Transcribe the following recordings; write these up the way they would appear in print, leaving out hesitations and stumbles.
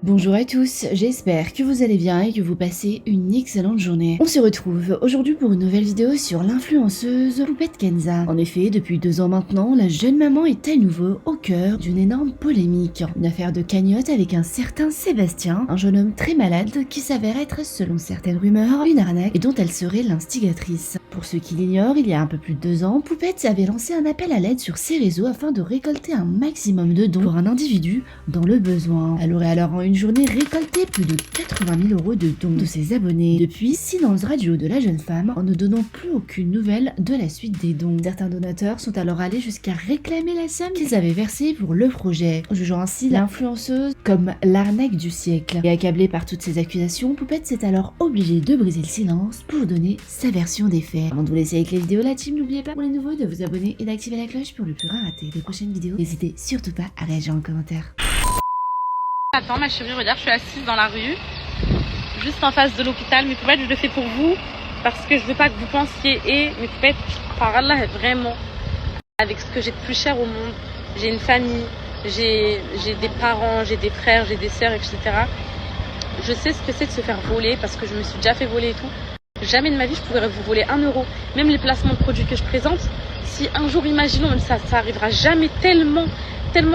Bonjour à tous, j'espère que vous allez bien et que vous passez une excellente journée. On se retrouve aujourd'hui pour une nouvelle vidéo sur l'influenceuse Poupette Kenza. En effet, depuis 2 ans maintenant, la jeune maman est à nouveau au cœur d'une énorme polémique. Une affaire de cagnotte avec un certain Sébastien, un jeune homme très malade qui s'avère être, selon certaines rumeurs, une arnaque et dont elle serait l'instigatrice. Pour ceux qui l'ignorent, il y a un peu plus de 2 ans, Poupette avait lancé un appel à l'aide sur ses réseaux afin de récolter un maximum de dons pour un individu dans le besoin. Elle aurait alors en une journée récolté plus de 80 000 € de dons de ses abonnés. Depuis, silence radio de la jeune femme en ne donnant plus aucune nouvelle de la suite des dons. Certains donateurs sont alors allés jusqu'à réclamer la somme qu'ils avaient versée pour le projet, jugeant ainsi l'influenceuse comme l'arnaque du siècle. Et accablée par toutes ces accusations, Poupette s'est alors obligée de briser le silence pour donner sa version des faits. Avant de vous laisser avec les vidéos, la team, n'oubliez pas pour les nouveaux de vous abonner et d'activer la cloche pour ne plus rien rater des prochaines vidéos. N'hésitez surtout pas à réagir en commentaire. Attends ma chérie, regarde, je suis assise dans la rue, juste en face de l'hôpital. Mes poupettes, je le fais pour vous, parce que je veux pas que vous pensiez, et mes poupettes, par Allah, vraiment, avec ce que j'ai de plus cher au monde, j'ai une famille, j'ai des parents, j'ai des frères, j'ai des sœurs, etc. Je sais ce que c'est de se faire voler, parce que je me suis déjà fait voler et tout. Jamais de ma vie je pourrais vous voler 1 euro. Même les placements de produits que je présente, si un jour, imaginons, même ça arrivera jamais, tellement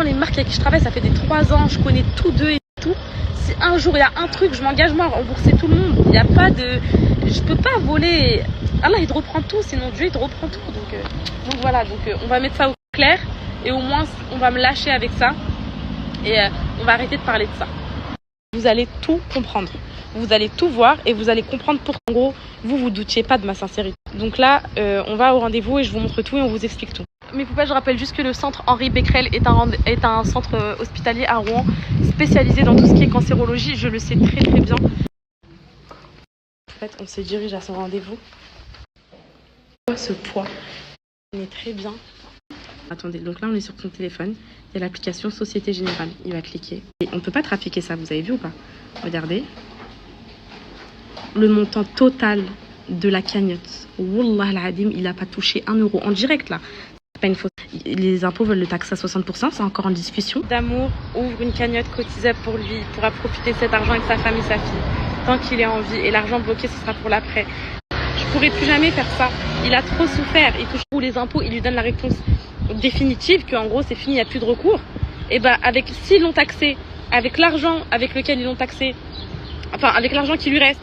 les marques avec qui je travaille, ça fait des 3 ans, je connais tout d'eux et tout. Si un jour il y a un truc, je m'engage moi à rembourser tout le monde. Il n'y a pas de... Je peux pas voler. Allah il te reprend tout, sinon Dieu il te reprend tout. Donc voilà, on va mettre ça au clair et au moins on va me lâcher avec ça et on va arrêter de parler de ça. Vous allez tout comprendre. Vous allez tout voir et vous allez comprendre pourquoi en gros vous doutiez pas de ma sincérité. Donc là on va au rendez-vous et je vous montre tout et on vous explique tout. Mes poupettes, je rappelle juste que le centre Henri Becquerel est un centre hospitalier à Rouen spécialisé dans tout ce qui est cancérologie. Je le sais très très bien. En fait, on se dirige à son rendez-vous. Ce poids, on est très bien. Attendez, donc là on est sur son téléphone. Il y a l'application Société Générale. Il va cliquer. Et on ne peut pas trafiquer ça, vous avez vu ou pas? Regardez. Le montant total de la cagnotte. Wallah al-adim, il n'a pas touché 1 euro en direct là. Pas une faute. Les impôts veulent le taxer à 60%, c'est encore en discussion. D'amour ouvre une cagnotte cotisable pour lui, il pourra profiter de cet argent avec sa femme et sa fille, tant qu'il est en vie, et l'argent bloqué ce sera pour l'après. Je pourrai plus jamais faire ça, il a trop souffert, il touche tous les impôts, il lui donne la réponse définitive, qu'en gros c'est fini, il n'y a plus de recours. Et bah s'ils l'ont taxé, avec l'argent avec lequel ils l'ont taxé, enfin avec l'argent qui lui reste,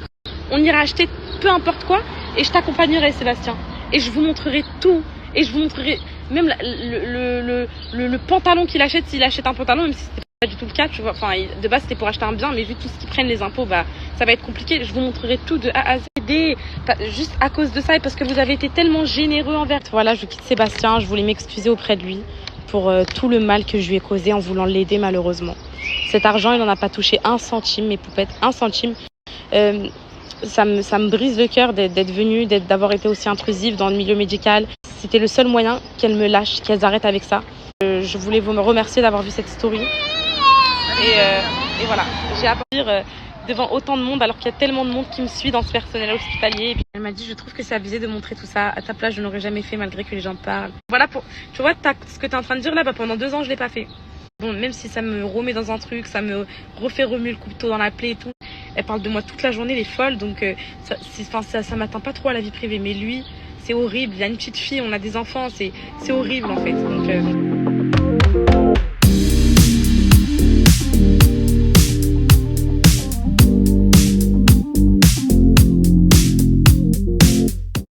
on ira acheter peu importe quoi, et je t'accompagnerai Sébastien, et je vous montrerai tout, et je vous montrerai même le pantalon qu'il achète, s'il achète un pantalon, même si c'était pas du tout le cas, tu vois. Enfin, de base c'était pour acheter un bien, mais vu tout ce qu'ils prennent les impôts, bah ça va être compliqué. Je vous montrerai tout de A à Z, juste à cause de ça et parce que vous avez été tellement généreux envers. Voilà, je quitte Sébastien, je voulais m'excuser auprès de lui pour tout le mal que je lui ai causé en voulant l'aider malheureusement. Cet argent, il n'en a pas touché 1 centime, mes poupettes, 1 centime. Ça me brise le cœur d'être venue, d'avoir été aussi intrusive dans le milieu médical. C'était le seul moyen qu'elles me lâchent, qu'elles arrêtent avec ça. Je voulais vous remercier d'avoir vu cette story. Et voilà, j'ai appris devant autant de monde alors qu'il y a tellement de monde qui me suit dans ce personnel hospitalier. Et puis, elle m'a dit, je trouve que c'est abusé de montrer tout ça. À ta place, je n'aurais jamais fait malgré que les gens parlent. Voilà, tu vois, ce que tu es en train de dire là, pendant 2 ans, je ne l'ai pas fait. Bon, même si ça me remet dans un truc, ça me refait remuer le couteau dans la plaie et tout. Elle parle de moi toute la journée, elle est folle, donc ça m'atteint pas trop à la vie privée. Mais lui, c'est horrible, il y a une petite fille, on a des enfants, c'est horrible en fait. Donc,